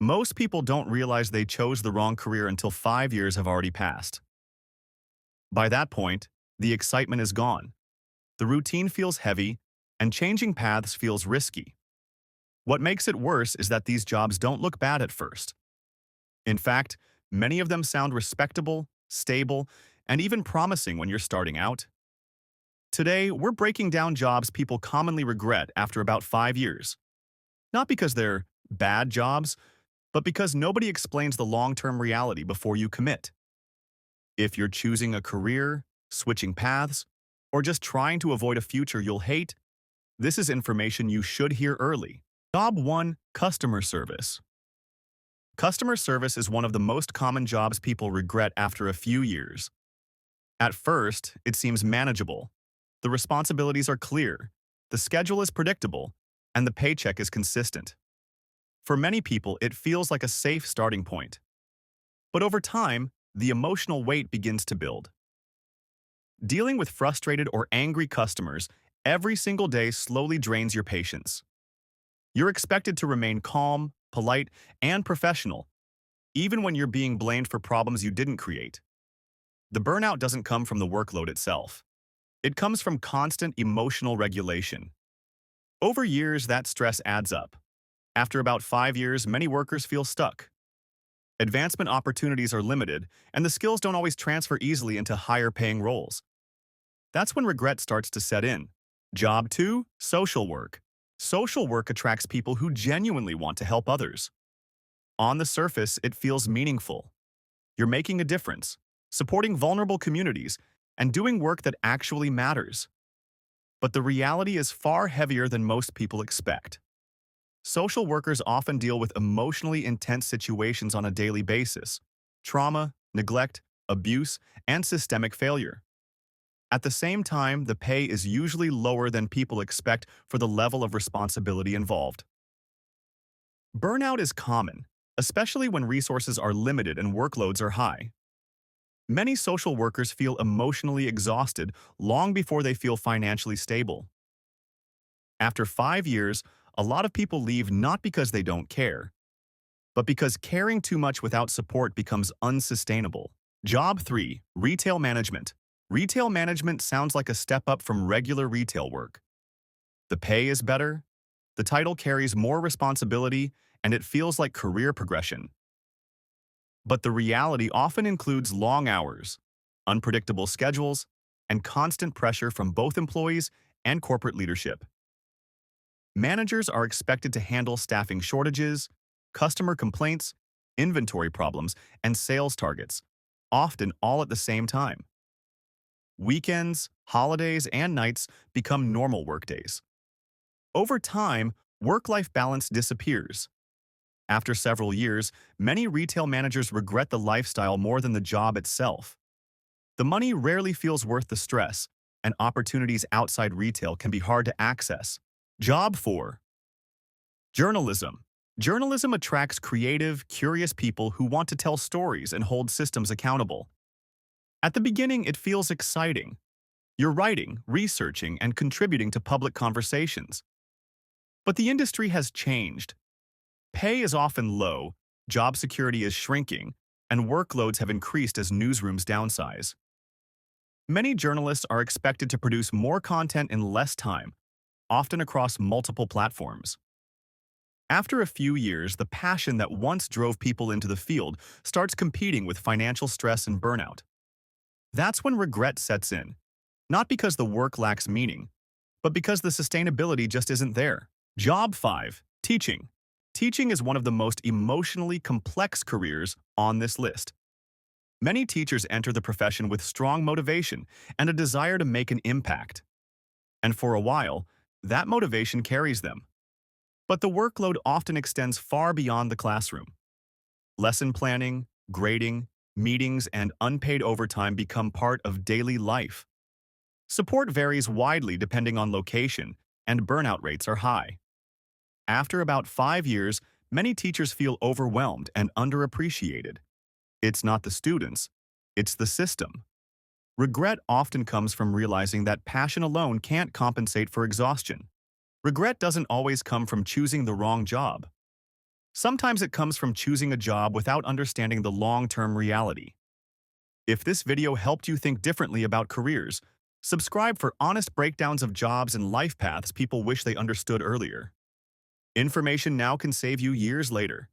Most people don't realize they chose the wrong career until 5 years have already passed. By that point, the excitement is gone. The routine feels heavy, and changing paths feels risky. What makes it worse is that these jobs don't look bad at first. In fact, many of them sound respectable, stable, and even promising when you're starting out. Today, we're breaking down jobs people commonly regret after about 5 years. Not because they're bad jobs, but because nobody explains the long-term reality before you commit. If you're choosing a career, switching paths, or just trying to avoid a future you'll hate, this is information you should hear early. Job 1. Customer service. Customer service is one of the most common jobs people regret after a few years. At first, it seems manageable. The responsibilities are clear, the schedule is predictable, and the paycheck is consistent. For many people, it feels like a safe starting point. But over time, the emotional weight begins to build. Dealing with frustrated or angry customers every single day slowly drains your patience. You're expected to remain calm, polite, and professional, even when you're being blamed for problems you didn't create. The burnout doesn't come from the workload itself. It comes from constant emotional regulation. Over years, that stress adds up. After about 5 years, many workers feel stuck. Advancement opportunities are limited, and the skills don't always transfer easily into higher-paying roles. That's when regret starts to set in. Job 2. Social work. Social work attracts people who genuinely want to help others. On the surface, it feels meaningful. You're making a difference, supporting vulnerable communities, and doing work that actually matters. But the reality is far heavier than most people expect. Social workers often deal with emotionally intense situations on a daily basis: trauma, neglect, abuse, and systemic failure. At the same time, the pay is usually lower than people expect for the level of responsibility involved. Burnout is common, especially when resources are limited and workloads are high. Many social workers feel emotionally exhausted long before they feel financially stable. After 5 years, a lot of people leave not because they don't care, but because caring too much without support becomes unsustainable. Job 3. Retail management. Retail management sounds like a step up from regular retail work. The pay is better, the title carries more responsibility, and it feels like career progression. But the reality often includes long hours, unpredictable schedules, and constant pressure from both employees and corporate leadership. Managers are expected to handle staffing shortages, customer complaints, inventory problems, and sales targets, often all at the same time. Weekends, holidays, and nights become normal workdays. Over time, work-life balance disappears. After several years, many retail managers regret the lifestyle more than the job itself. The money rarely feels worth the stress, and opportunities outside retail can be hard to access. Job 4. Journalism. Journalism attracts creative, curious people who want to tell stories and hold systems accountable. At the beginning, it feels exciting. You're writing, researching, and contributing to public conversations. But the industry has changed. Pay is often low, job security is shrinking, and workloads have increased as newsrooms downsize. Many journalists are expected to produce more content in less time, often across multiple platforms. After a few years, the passion that once drove people into the field starts competing with financial stress and burnout. That's when regret sets in, not because the work lacks meaning, but because the sustainability just isn't there. Job 5. Teaching. Teaching is one of the most emotionally complex careers on this list. Many teachers enter the profession with strong motivation and a desire to make an impact. And for a while, that motivation carries them. But the workload often extends far beyond the classroom. Lesson planning, grading, meetings, and unpaid overtime become part of daily life. Support varies widely depending on location, and burnout rates are high. After about 5 years, many teachers feel overwhelmed and underappreciated. It's not the students, it's the system. Regret often comes from realizing that passion alone can't compensate for exhaustion. Regret doesn't always come from choosing the wrong job. Sometimes it comes from choosing a job without understanding the long-term reality. If this video helped you think differently about careers, subscribe for honest breakdowns of jobs and life paths people wish they understood earlier. Information now can save you years later.